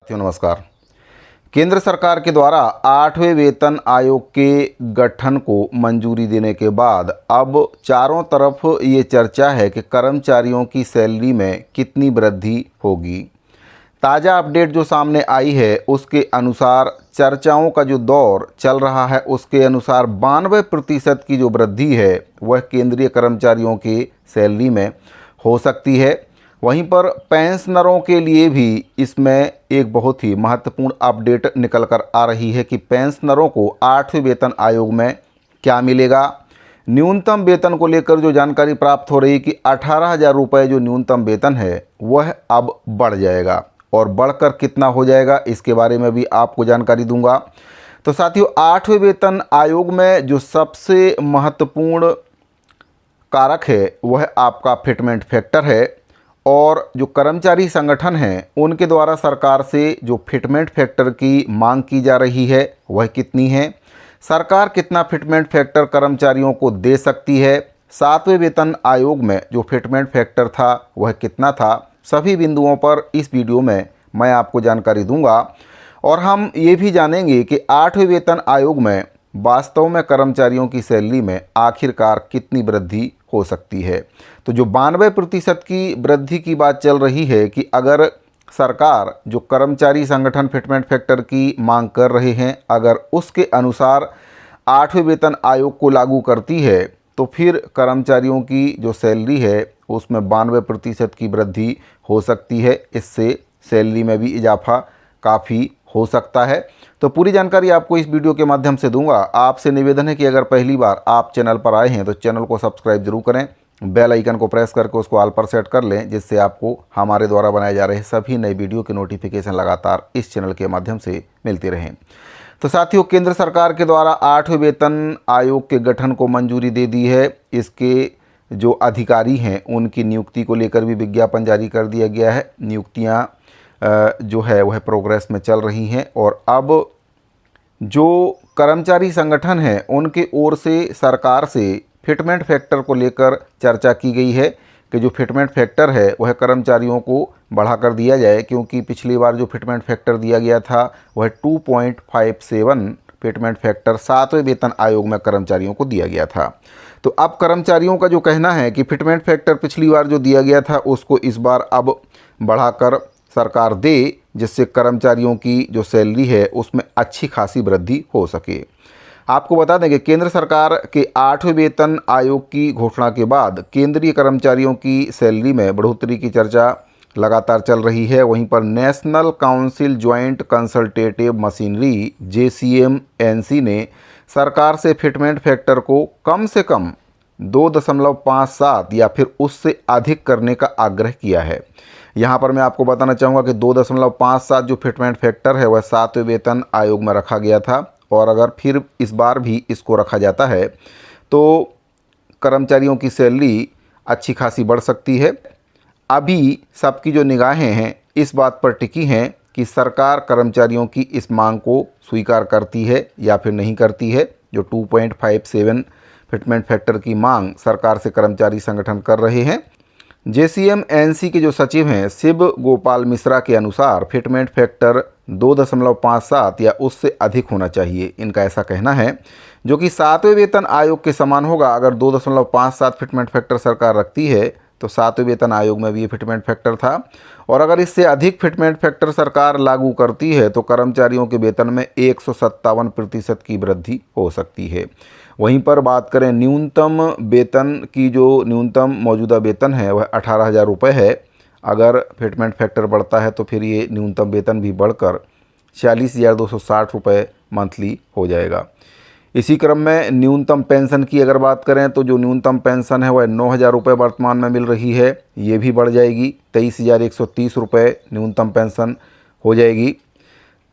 नमस्कार। केंद्र सरकार के द्वारा 8वें वेतन आयोग के गठन को मंजूरी देने के बाद अब चारों तरफ ये चर्चा है कि कर्मचारियों की सैलरी में कितनी वृद्धि होगी। ताज़ा अपडेट जो सामने आई है उसके अनुसार चर्चाओं का जो दौर चल रहा है उसके अनुसार 92% की जो वृद्धि है वह केंद्रीय कर्मचारियों की सैलरी में हो सकती है। वहीं पर पेंशनरों के लिए भी इसमें एक बहुत ही महत्वपूर्ण अपडेट निकल कर आ रही है कि पेंशनरों को 8वें वेतन आयोग में क्या मिलेगा। न्यूनतम वेतन को लेकर जो जानकारी प्राप्त हो रही है कि 18,000 रुपये जो न्यूनतम वेतन है वह अब बढ़ जाएगा और बढ़कर कितना हो जाएगा इसके बारे में भी आपको जानकारी दूंगा। तो साथियों, 8वें वेतन आयोग में जो सबसे महत्वपूर्ण कारक है वह आपका फिटमेंट फैक्टर है और जो कर्मचारी संगठन हैं उनके द्वारा सरकार से जो फिटमेंट फैक्टर की मांग की जा रही है वह कितनी है, सरकार कितना फिटमेंट फैक्टर कर्मचारियों को दे सकती है, 7वें वेतन आयोग में जो फिटमेंट फैक्टर था वह कितना था, सभी बिंदुओं पर इस वीडियो में मैं आपको जानकारी दूंगा। और हम ये भी जानेंगे कि 8वें वेतन आयोग में वास्तव में कर्मचारियों की सैलरी में आखिरकार कितनी वृद्धि हो सकती है। तो जो 92% की वृद्धि की बात चल रही है कि अगर सरकार जो कर्मचारी संगठन फिटमेंट फैक्टर की मांग कर रहे हैं अगर उसके अनुसार 8वें वेतन आयोग को लागू करती है तो फिर कर्मचारियों की जो सैलरी है उसमें 92% की वृद्धि हो सकती है। इससे सैलरी में भी इजाफा काफ़ी हो सकता है। तो पूरी जानकारी आपको इस वीडियो के माध्यम से दूंगा। आपसे निवेदन है कि अगर पहली बार आप चैनल पर आए हैं तो चैनल को सब्सक्राइब जरूर करें, बेल आइकन को प्रेस करके उसको ऑल पर सेट कर लें, जिससे आपको हमारे द्वारा बनाए जा रहे सभी नए वीडियो के नोटिफिकेशन लगातार इस चैनल के माध्यम से मिलते रहें। तो साथियों, केंद्र सरकार के द्वारा 8वें वेतन आयोग के गठन को मंजूरी दे दी है। इसके जो अधिकारी हैं उनकी नियुक्ति को लेकर भी विज्ञापन जारी कर दिया गया है। नियुक्तियाँ जो है वह प्रोग्रेस में चल रही हैं और अब जो कर्मचारी संगठन हैं उनके ओर से सरकार से फिटमेंट फैक्टर को लेकर चर्चा की गई है कि जो फिटमेंट फैक्टर है वह कर्मचारियों को बढ़ाकर दिया जाए, क्योंकि पिछली बार जो फिटमेंट फैक्टर दिया गया था वह 2.57 फिटमेंट फैक्टर 7वें वेतन आयोग में कर्मचारियों को दिया गया था। तो अब कर्मचारियों का जो कहना है कि फिटमेंट फैक्टर पिछली बार जो दिया गया था उसको इस बार अब बढ़ाकर सरकार दे, जिससे कर्मचारियों की जो सैलरी है उसमें अच्छी खासी वृद्धि हो सके। आपको बता दें कि केंद्र सरकार के 8वें वेतन आयोग की घोषणा के बाद केंद्रीय कर्मचारियों की सैलरी में बढ़ोतरी की चर्चा लगातार चल रही है। वहीं पर national council joint consultative machinery JCM-NC ने सरकार से फिटमेंट फैक्टर को कम से कम 2.57 या फिर उससे अधिक करने का आग्रह किया है। यहाँ पर मैं आपको बताना चाहूँगा कि 2.57 जो फिटमेंट फैक्टर है वह 7वें वेतन आयोग में रखा गया था और अगर फिर इस बार भी इसको रखा जाता है तो कर्मचारियों की सैलरी अच्छी खासी बढ़ सकती है। अभी सबकी जो निगाहें हैं इस बात पर टिकी हैं कि सरकार कर्मचारियों की इस मांग को स्वीकार करती है या फिर नहीं करती है। जो 2.57 फिटमेंट फैक्टर की मांग सरकार से कर्मचारी संगठन कर रहे हैं। JCM-NC के जो सचिव हैं शिव गोपाल मिश्रा के अनुसार फिटमेंट फैक्टर 2.57 या उससे अधिक होना चाहिए। इनका ऐसा कहना है, जो कि 7वें वेतन आयोग के समान होगा। अगर 2.57 फिटमेंट फैक्टर सरकार रखती है तो 7वें वेतन आयोग में भी ये फिटमेंट फैक्टर था और अगर इससे अधिक फिटमेंट फैक्टर सरकार लागू करती है तो कर्मचारियों के वेतन में 157% की वृद्धि हो सकती है। वहीं पर बात करें न्यूनतम वेतन की, जो न्यूनतम मौजूदा वेतन है वह 18,000 रुपये है। अगर फिटमेंट फैक्टर बढ़ता है तो फिर ये न्यूनतम वेतन भी बढ़कर 40,260 रुपये मंथली हो जाएगा। इसी क्रम में न्यूनतम पेंशन की अगर बात करें तो जो न्यूनतम पेंशन है वह 9,000 रुपये वर्तमान में मिल रही है, ये भी बढ़ जाएगी, 23,130 रुपये न्यूनतम पेंशन हो जाएगी।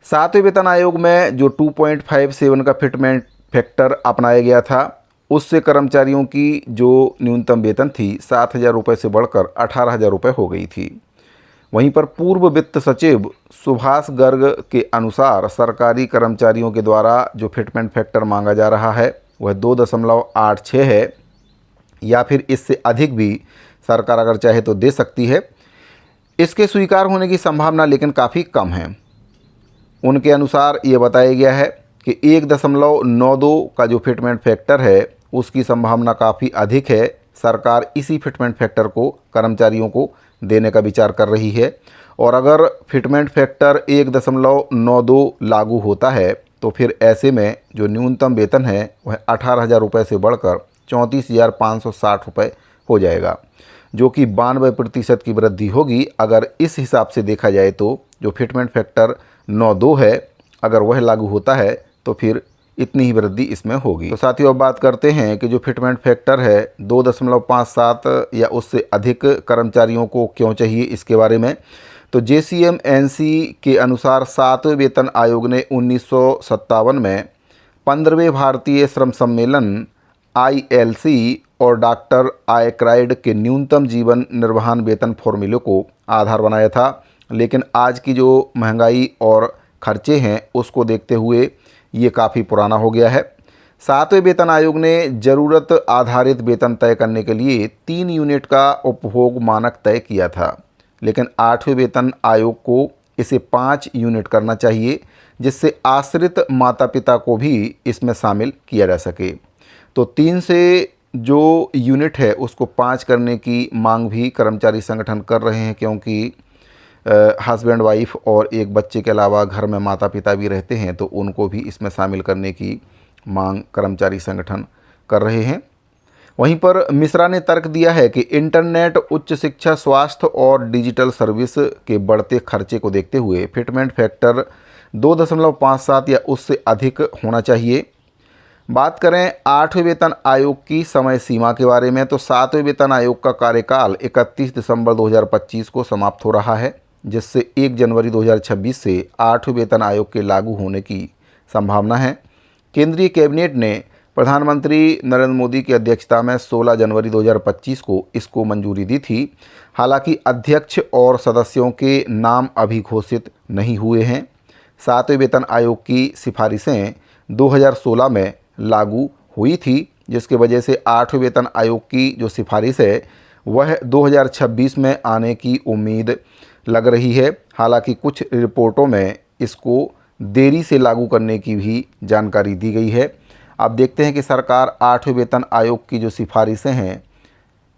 7वें वेतन आयोग में जो 2.57 का फिटमेंट फैक्टर अपनाया गया था उससे कर्मचारियों की जो न्यूनतम वेतन थी 7,000 रुपये से बढ़कर 18,000 रुपये हो गई थी। वहीं पर पूर्व वित्त सचिव सुभाष गर्ग के अनुसार सरकारी कर्मचारियों के द्वारा जो फिटमेंट फैक्टर मांगा जा रहा है वह 2.86 है या फिर इससे अधिक भी सरकार अगर चाहे तो दे सकती है। इसके स्वीकार होने की संभावना लेकिन काफ़ी कम है। उनके अनुसार ये बताया गया है कि 1.92 का जो फिटमेंट फैक्टर है उसकी संभावना काफ़ी अधिक है। सरकार इसी फिटमेंट फैक्टर को कर्मचारियों को देने का विचार कर रही है और अगर फिटमेंट फैक्टर 1.92 लागू होता है तो फिर ऐसे में जो न्यूनतम वेतन है वह 18,000 रुपये से बढ़कर 34,560 रुपये हो जाएगा, जो कि 92% की वृद्धि होगी। अगर इस हिसाब से देखा जाए तो जो फिटमेंट फैक्टर 92 है अगर वह लागू होता है तो फिर इतनी ही वृद्धि इसमें होगी। तो साथियों अब बात करते हैं कि जो फिटमेंट फैक्टर है 2.57 या उससे अधिक कर्मचारियों को क्यों चाहिए इसके बारे में। तो JCM-NC के अनुसार 7वें वेतन आयोग ने 1957 में 15वें भारतीय श्रम सम्मेलन ILC और डॉक्टर आयक्राइड के न्यूनतम जीवन निर्वहन वेतन फॉर्मूले को आधार बनाया था, लेकिन आज की जो महंगाई और खर्चे हैं उसको देखते हुए ये काफ़ी पुराना हो गया है। 7वें वेतन आयोग ने ज़रूरत आधारित वेतन तय करने के लिए 3 यूनिट का उपभोग मानक तय किया था, लेकिन 8वें वेतन आयोग को इसे 5 यूनिट करना चाहिए, जिससे आश्रित माता पिता को भी इसमें शामिल किया जा सके। तो 3 से जो यूनिट है उसको 5 करने की मांग भी कर्मचारी संगठन कर रहे हैं, क्योंकि हस्बैंड वाइफ और एक बच्चे के अलावा घर में माता पिता भी रहते हैं तो उनको भी इसमें शामिल करने की मांग कर्मचारी संगठन कर रहे हैं। वहीं पर मिश्रा ने तर्क दिया है कि इंटरनेट, उच्च शिक्षा, स्वास्थ्य और डिजिटल सर्विस के बढ़ते खर्चे को देखते हुए फिटमेंट फैक्टर 2.57 या उससे अधिक होना चाहिए। बात करें 8वें वेतन आयोग की समय सीमा के बारे में, तो 7वें वेतन आयोग का कार्यकाल 31 दिसंबर 2025 को समाप्त हो रहा है, जिससे 1 जनवरी 2026 से 8वें वेतन आयोग के लागू होने की संभावना है। केंद्रीय कैबिनेट ने प्रधानमंत्री नरेंद्र मोदी की अध्यक्षता में 16 जनवरी 2025 को इसको मंजूरी दी थी। हालांकि अध्यक्ष और सदस्यों के नाम अभी घोषित नहीं हुए हैं। 7वें वेतन आयोग की सिफारिशें 2016 में लागू हुई थी, जिसकी वजह से 8वें वेतन आयोग की जो सिफारिश है वह 2026 में आने की उम्मीद लग रही है। हालांकि कुछ रिपोर्टों में इसको देरी से लागू करने की भी जानकारी दी गई है। अब देखते हैं कि सरकार 8वें वेतन आयोग की जो सिफारिशें हैं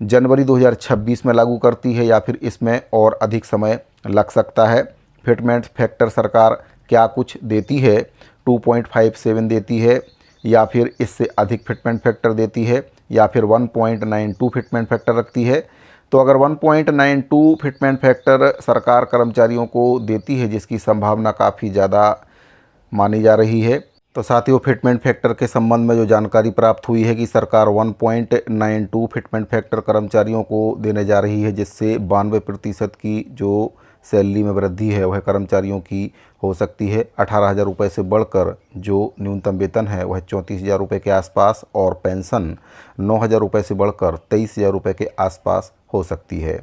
जनवरी 2026 में लागू करती है या फिर इसमें और अधिक समय लग सकता है। फिटमेंट फैक्टर सरकार क्या कुछ देती है, 2.57 देती है या फिर इससे अधिक फिटमेंट फैक्टर देती है या फिर 1.92 फिटमेंट फैक्टर रखती है। तो अगर 1.92 फिटमेंट फैक्टर सरकार कर्मचारियों को देती है, जिसकी संभावना काफ़ी ज़्यादा मानी जा रही है, तो साथियों फिटमेंट फैक्टर के संबंध में जो जानकारी प्राप्त हुई है कि सरकार 1.92 फिटमेंट फैक्टर कर्मचारियों को देने जा रही है, जिससे 92% की जो सैलरी में वृद्धि है वह कर्मचारियों की हो सकती है। 18,000 रुपये से बढ़कर जो न्यूनतम वेतन है वह 34,000 रुपये के आसपास और पेंशन 9,000 रुपये से बढ़कर 23,000 रुपये के आसपास हो सकती है।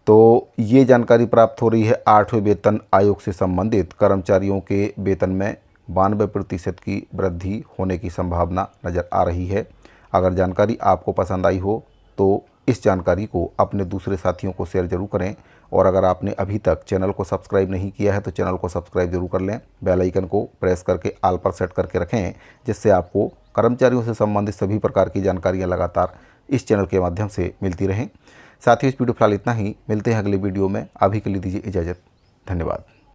तो ये जानकारी प्राप्त हो रही है 8वें वेतन आयोग से संबंधित कर्मचारियों के वेतन में 92% की वृद्धि होने की संभावना नज़र आ रही है। अगर जानकारी आपको पसंद आई हो तो इस जानकारी को अपने दूसरे साथियों को शेयर जरूर करें और अगर आपने अभी तक चैनल को सब्सक्राइब नहीं किया है तो चैनल को सब्सक्राइब जरूर कर लें। बेल आइकन को प्रेस करके ऑल पर सेट करके रखें, जिससे आपको कर्मचारियों से संबंधित सभी प्रकार की जानकारियाँ लगातार इस चैनल के माध्यम से मिलती रहें। साथ ही इस वीडियो फिलहाल इतना ही, मिलते हैं अगले वीडियो में। अभी के लिए दीजिए इजाज़त। धन्यवाद।